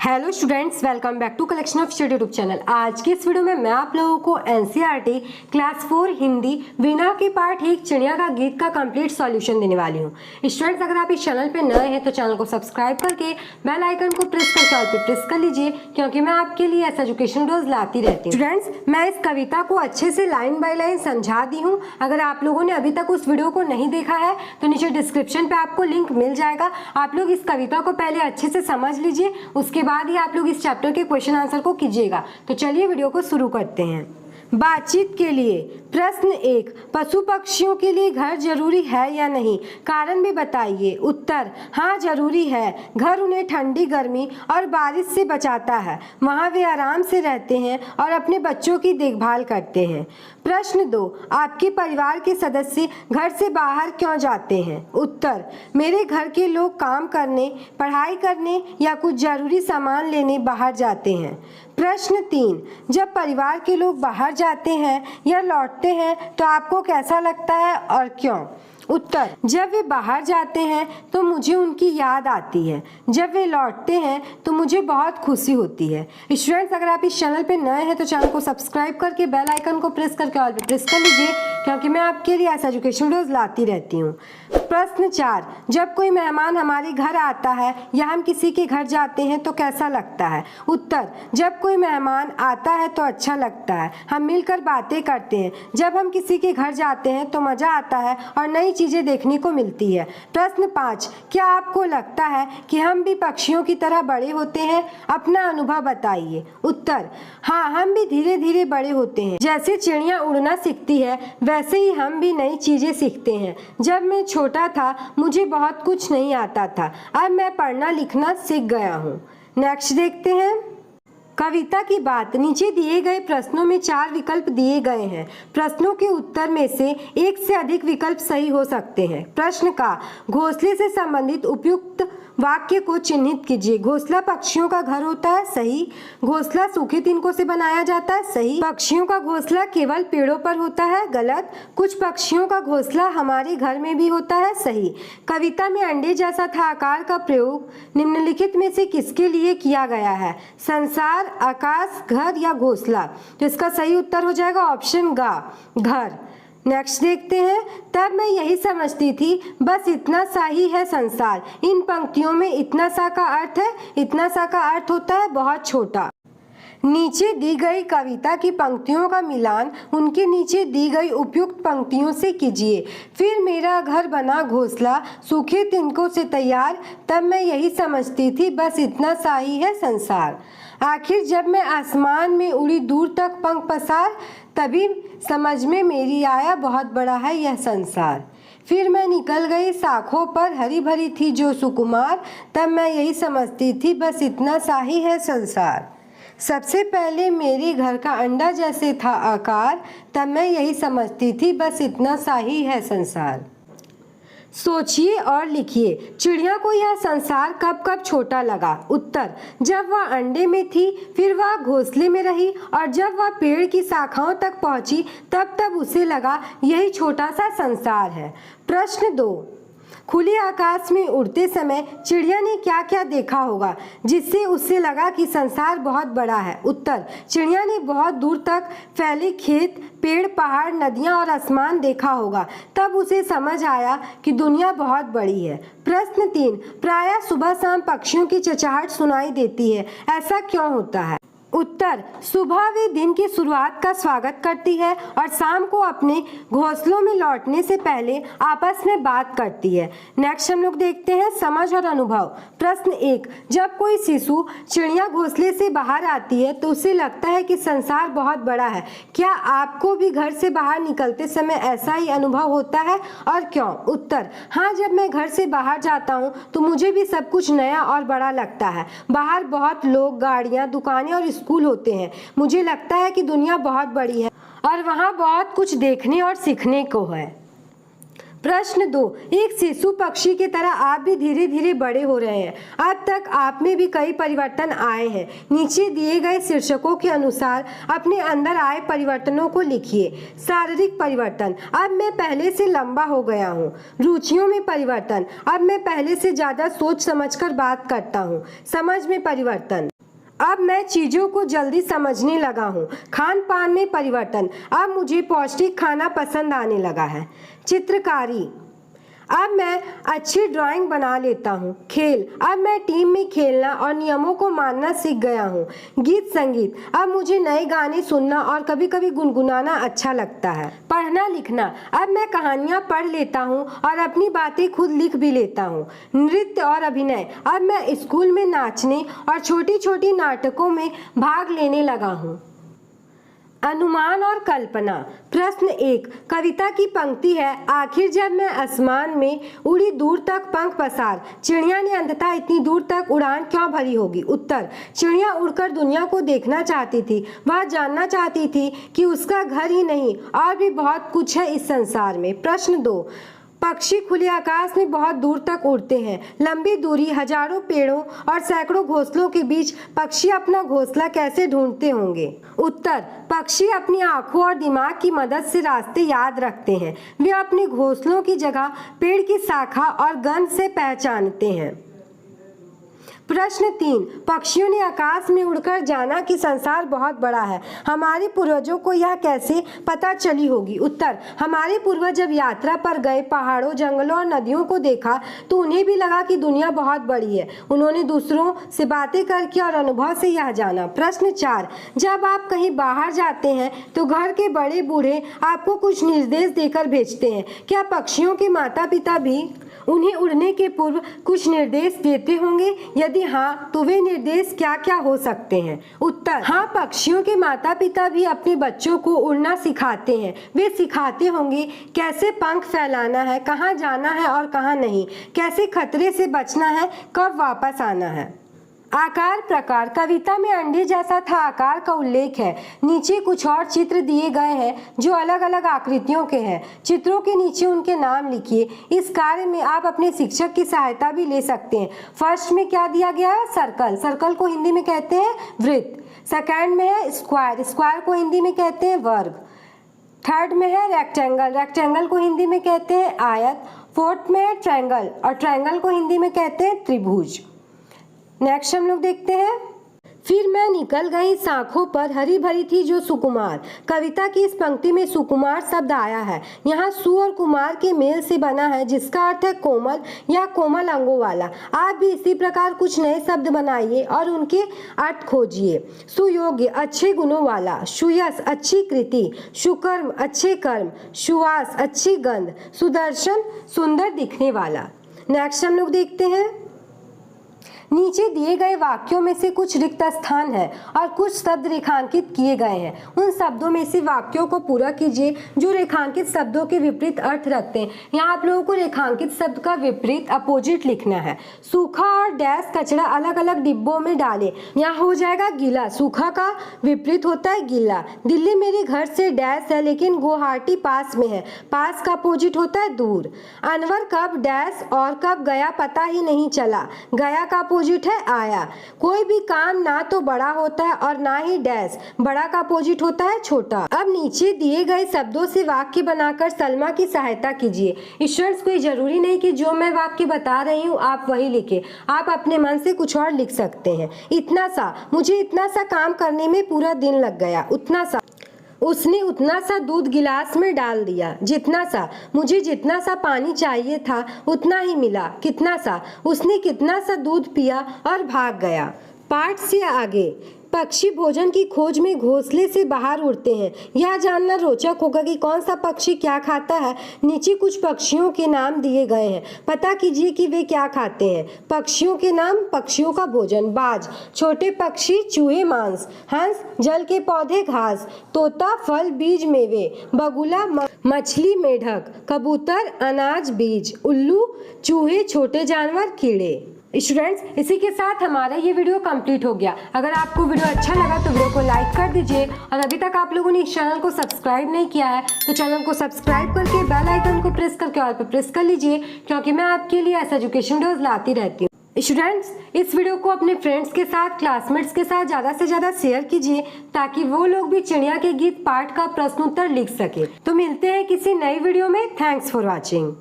Hello students, welcome back to collection of study YouTube channel. आज की इस video में मैं आप लोगों को एनसीईआरटी क्लास 4 हिंदी वीणा के पार्ट 1 चिड़िया का गीत का कंप्लीट सॉल्यूशन देने वाली हूँ। स्टूडेंट्स, अगर आप इस चैनल पे नए हैं तो चैनल को सब्सक्राइब करके बेल आइकन को प्रेस करके ऑल पे प्रेस कर लीजिए, क्योंकि मैं आपके लिए ऐसा एजुकेशन वीडियोस लाती रहती हूँ। स्टूडेंट्स, मैं इस कविता को अच्छे से लाइन बाय लाइन समझा दी हूँ। अगर आप लोगों ने अभी तक उस वीडियो को नहीं देखा है तो नीचे डिस्क्रिप्शन पे आपको लिंक मिल जाएगा। आप लोग इस कविता को पहले अच्छे से समझ लीजिए, उसके बाद ही आप लोग इस चैप्टर के क्वेश्चन आंसर को कीजिएगा। तो चलिए वीडियो को शुरू करते हैं। बातचीत के लिए प्रश्न 1, पशु पक्षियों के लिए घर जरूरी है या नहीं? कारण भी बताइए। उत्तर, हाँ जरूरी है। घर उन्हें ठंडी, गर्मी और बारिश से बचाता है। वहाँ वे आराम से रहते हैं और अपने बच्चों की देखभाल करते हैं। प्रश्न 2, आपके परिवार के सदस्य घर से बाहर क्यों जाते हैं? उत्तर, मेरे घर के लोग काम करने, पढ़ाई करने या कुछ जरूरी सामान लेने बाहर जाते हैं। प्रश्न 3, जब परिवार के लोग बाहर जाते हैं या लौटते हैं तो आपको कैसा लगता है और क्यों? उत्तर, जब वे बाहर जाते हैं तो मुझे उनकी याद आती है। जब वे लौटते हैं तो मुझे बहुत खुशी होती है। स्टूडेंट्स, अगर आप इस चैनल पे नए हैं तो चैनल को सब्सक्राइब करके बेल आइकन को प्रेस करके ऑल पे प्रेस कर लीजिए, क्योंकि मैं आपके लिए ऐसा एजुकेशन वीडियोस लाती रहती हूँ। प्रश्न 4, जब कोई मेहमान हमारे घर आता है या हम किसी के घर जाते हैं तो कैसा लगता है? उत्तर, जब कोई मेहमान आता है तो अच्छा लगता है। हम मिलकर बातें करते हैं। जब हम किसी के घर जाते हैं तो मज़ा आता है और नई चीज़ें देखने को मिलती है। प्रश्न 5, क्या आपको लगता है कि हम भी पक्षियों की तरह बड़े होते हैं? अपना अनुभव बताइए। उत्तर, हाँ, हम भी धीरे धीरे बड़े होते हैं। जैसे चिड़िया उड़ना सीखती है वैसे ही हम भी नई चीज़ें सीखते हैं। जब मैं छोटा था मुझे बहुत कुछ नहीं आता था, अब मैं पढ़ना लिखना सीख गया हूँ। नेक्स्ट देखते हैं। कविता की बात। नीचे दिए गए प्रश्नों में 4 विकल्प दिए गए हैं। प्रश्नों के उत्तर में से एक से अधिक विकल्प सही हो सकते हैं। प्रश्न का घोंसले से संबंधित उपयुक्त वाक्य को चिन्हित कीजिए। घोंसला पक्षियों का घर होता है, सही। घोंसला सूखे तिनकों से बनाया जाता है, सही। पक्षियों का घोंसला केवल पेड़ों पर होता है, गलत। कुछ पक्षियों का घोंसला हमारे घर में भी होता है, सही। कविता में अंडे जैसा था आकार का प्रयोग निम्नलिखित में से किसके लिए किया गया है? संसार, आकाश, घर या घोंसला? तो इसका सही उत्तर हो जाएगा ऑप्शन ग, घर। नेक्स्ट देखते हैं। तब मैं यही समझती थी बस इतना सा ही है संसार। इन पंक्तियों में इतना सा का अर्थ है, इतना सा का अर्थ होता है बहुत छोटा। नीचे दी गई कविता की पंक्तियों का मिलान उनके नीचे दी गई उपयुक्त पंक्तियों से कीजिए। फिर मेरा घर बना घोंसला सूखे तिनकों से तैयार, तब मैं यही समझती थी बस इतना सा ही है संसार। आखिर जब मैं आसमान में उड़ी दूर तक पंख पसार, तभी समझ में मेरी आया बहुत बड़ा है यह संसार। फिर मैं निकल गई शाखों पर हरी भरी थी जो सुकुमार, तब मैं यही समझती थी बस इतना सा ही है संसार। सबसे पहले मेरे घर का अंडा जैसे था आकार, तब मैं यही समझती थी बस इतना सा ही है संसार। सोचिए और लिखिए, चिड़िया को यह संसार कब कब छोटा लगा? उत्तर, जब वह अंडे में थी, फिर वह घोंसले में रही और जब वह पेड़ की शाखाओं तक पहुंची तब उसे लगा यही छोटा सा संसार है। प्रश्न 2, खुले आकाश में उड़ते समय चिड़िया ने क्या क्या देखा होगा जिससे उसे लगा कि संसार बहुत बड़ा है? उत्तर, चिड़िया ने बहुत दूर तक फैले खेत, पेड़, पहाड़, नदियाँ और आसमान देखा होगा, तब उसे समझ आया कि दुनिया बहुत बड़ी है। प्रश्न 3, प्रायः सुबह शाम पक्षियों की चहचहाहट सुनाई देती है, ऐसा क्यों होता है? उत्तर, सुबह वे दिन की शुरुआत का स्वागत करती है और शाम को अपने घोंसलों में लौटने से पहले आपस में बात करती है। नेक्स्ट हम लोग देखते हैं समझ और अनुभव। प्रश्न 1, जब कोई शिशु चिड़िया घोंसले से बाहर आती है तो उसे लगता है कि संसार बहुत बड़ा है। क्या आपको भी घर से बाहर निकलते समय ऐसा ही अनुभव होता है और क्यों? उत्तर, हाँ, जब मैं घर से बाहर जाता हूँ तो मुझे भी सब कुछ नया और बड़ा लगता है। बाहर बहुत लोग, गाड़ियाँ, दुकानें और स्कूल होते हैं। मुझे लगता है कि दुनिया बहुत बड़ी है और वहाँ बहुत कुछ देखने और सीखने को है। प्रश्न 2, एक शिशु पक्षी की तरह आप भी धीरे धीरे बड़े हो रहे हैं। अब तक आप में भी कई परिवर्तन आए हैं। नीचे दिए गए शीर्षकों के अनुसार अपने अंदर आए परिवर्तनों को लिखिए। शारीरिक परिवर्तन, अब मैं पहले से लंबा हो गया हूँ। रुचियों में परिवर्तन, अब मैं पहले से ज़्यादा सोच समझकर बात करता हूँ। समझ में परिवर्तन, अब मैं चीज़ों को जल्दी समझने लगा हूँ। खान पान में परिवर्तन, अब मुझे पौष्टिक खाना पसंद आने लगा है। चित्रकारी, अब मैं अच्छी ड्राइंग बना लेता हूँ। खेल, अब मैं टीम में खेलना और नियमों को मानना सीख गया हूँ। गीत संगीत, अब मुझे नए गाने सुनना और कभी कभी गुनगुनाना अच्छा लगता है। पढ़ना लिखना, अब मैं कहानियाँ पढ़ लेता हूँ और अपनी बातें खुद लिख भी लेता हूँ। नृत्य और अभिनय, अब मैं स्कूल में नाचने और छोटी छोटी नाटकों में भाग लेने लगा हूँ। अनुमान और कल्पना, प्रश्न 1, कविता की पंक्ति है, आखिर जब मैं आसमान में उड़ी दूर तक पंख पसार, चिड़िया ने अंततः इतनी दूर तक उड़ान क्यों भरी होगी? उत्तर, चिड़िया उड़कर दुनिया को देखना चाहती थी। वह जानना चाहती थी कि उसका घर ही नहीं और भी बहुत कुछ है इस संसार में। प्रश्न 2, पक्षी खुले आकाश में बहुत दूर तक उड़ते हैं। लंबी दूरी, हजारों पेड़ों और सैकड़ों घोंसलों के बीच पक्षी अपना घोंसला कैसे ढूंढते होंगे? उत्तर, पक्षी अपनी आंखों और दिमाग की मदद से रास्ते याद रखते हैं। वे अपने घोंसलों की जगह पेड़ की शाखा और गंध से पहचानते हैं। प्रश्न 3, पक्षियों ने आकाश में उड़कर जाना कि संसार बहुत बड़ा है। हमारे पूर्वजों को यह कैसे पता चली होगी? उत्तर, हमारे पूर्वज जब यात्रा पर गए, पहाड़ों, जंगलों और नदियों को देखा तो उन्हें भी लगा कि दुनिया बहुत बड़ी है। उन्होंने दूसरों से बातें करके और अनुभव से यह जाना। प्रश्न 4, जब आप कहीं बाहर जाते हैं तो घर के बड़े बूढ़े आपको कुछ निर्देश देकर भेजते हैं। क्या पक्षियों के माता पिता भी उन्हें उड़ने के पूर्व कुछ निर्देश देते होंगे? यदि हाँ, तो वे निर्देश क्या क्या हो सकते हैं? उत्तर, हाँ, पक्षियों के माता पिता भी अपने बच्चों को उड़ना सिखाते हैं। वे सिखाते होंगे कैसे पंख फैलाना है, कहाँ जाना है और कहाँ नहीं, कैसे खतरे से बचना है, कब वापस आना है। आकार प्रकार, कविता में अंडे जैसा था आकार का उल्लेख है। नीचे कुछ और चित्र दिए गए हैं जो अलग अलग आकृतियों के हैं। चित्रों के नीचे उनके नाम लिखिए। इस कार्य में आप अपने शिक्षक की सहायता भी ले सकते हैं। फर्स्ट में क्या दिया गया है? सर्कल, सर्कल को हिंदी में कहते हैं वृत्त। सेकंड में है स्क्वायर, स्क्वायर को हिंदी में कहते हैं वर्ग। थर्ड में है रेक्टेंगल, रेक्टेंगल को हिंदी में कहते हैं आयत। फोर्थ में है ट्रायंगल और ट्रायंगल को हिंदी में कहते हैं त्रिभुज। नेक्स्ट हम लोग देखते हैं, फिर मैं निकल गई शाखों पर, हरी भरी थी जो सुकुमार। कविता की इस पंक्ति में सुकुमार शब्द आया है। यहाँ सु और कुमार के मेल से बना है जिसका अर्थ है कोमल या कोमल अंगों वाला। आप भी इसी प्रकार कुछ नए शब्द बनाइए और उनके अर्थ खोजिए। सुयोग्य, अच्छे गुणों वाला। सुयश, अच्छी कृति। सुकर्म, अच्छे कर्म। सुवास, अच्छी गंध। सुदर्शन, सुंदर दिखने वाला। नेक्स्ट हम लोग देखते हैं, नीचे दिए गए वाक्यों में से कुछ रिक्त स्थान है और कुछ शब्द रेखांकित किए गए हैं। उन शब्दों में से वाक्यों को पूरा कीजिए जो रेखांकित शब्दों के विपरीत अर्थ रखते हैं। यहाँ आप लोगों को रेखांकित शब्द का विपरीत अपोजिट लिखना है। सूखा और डैश कचरा अलग अलग डिब्बों में डालें। यहाँ हो जाएगा गीला, सूखा का विपरीत होता है गीला। दिल्ली मेरे घर से डैश है लेकिन गुवाहाटी पास में है, पास का अपोजिट होता है दूर। अनवर कब डैश और कब गया पता ही नहीं चला, गया का अपोजिट है आया। कोई भी काम ना तो बड़ा होता है और ना ही डैश, बड़ा का अपोजिट होता है छोटा। अब नीचे दिए गए शब्दों से वाक्य बनाकर सलमा की सहायता कीजिए। स्टूडेंट्स, कोई जरूरी नहीं कि जो मैं वाक्य बता रही हूँ आप वही लिखें, आप अपने मन से कुछ और लिख सकते हैं। इतना सा, मुझे इतना सा काम करने में पूरा दिन लग गया। उतना सा, उसने उतना सा दूध गिलास में डाल दिया। जितना सा, मुझे जितना सा पानी चाहिए था उतना ही मिला। कितना सा, उसने कितना सा दूध पिया और भाग गया। पाठ से आगे, पक्षी भोजन की खोज में घोंसले से बाहर उड़ते हैं। यह जानना रोचक होगा कि कौन सा पक्षी क्या खाता है। नीचे कुछ पक्षियों के नाम दिए गए हैं, पता कीजिए कि वे क्या खाते हैं। पक्षियों के नाम, पक्षियों का भोजन। बाज, छोटे पक्षी, चूहे मांस। हंस, जल के पौधे घास। तोता, फल बीज मेवे। बगुला, मछली मेढक। कबूतर, अनाज बीज। उल्लू, चूहे, छोटे जानवर, कीड़े। स्टूडेंट्स, इसी के साथ हमारा ये वीडियो कंप्लीट हो गया। अगर आपको वीडियो अच्छा लगा तो वीडियो को लाइक कर दीजिए और अभी तक आप लोगों ने इस चैनल को सब्सक्राइब नहीं किया है तो चैनल को सब्सक्राइब करके बेल आइकन को प्रेस करके ऑल पे प्रेस कर लीजिए, क्योंकि मैं आपके लिए ऐसा एजुकेशन वीडियोस लाती रहती हूँ। स्टूडेंट्स, इस वीडियो को अपने फ्रेंड्स के साथ, क्लासमेट्स के साथ ज़्यादा से ज़्यादा शेयर कीजिए ताकि वो लोग भी चिड़िया के गीत पाठ का प्रश्न उत्तर लिख सके। तो मिलते हैं किसी नई वीडियो में। Thanks for watching.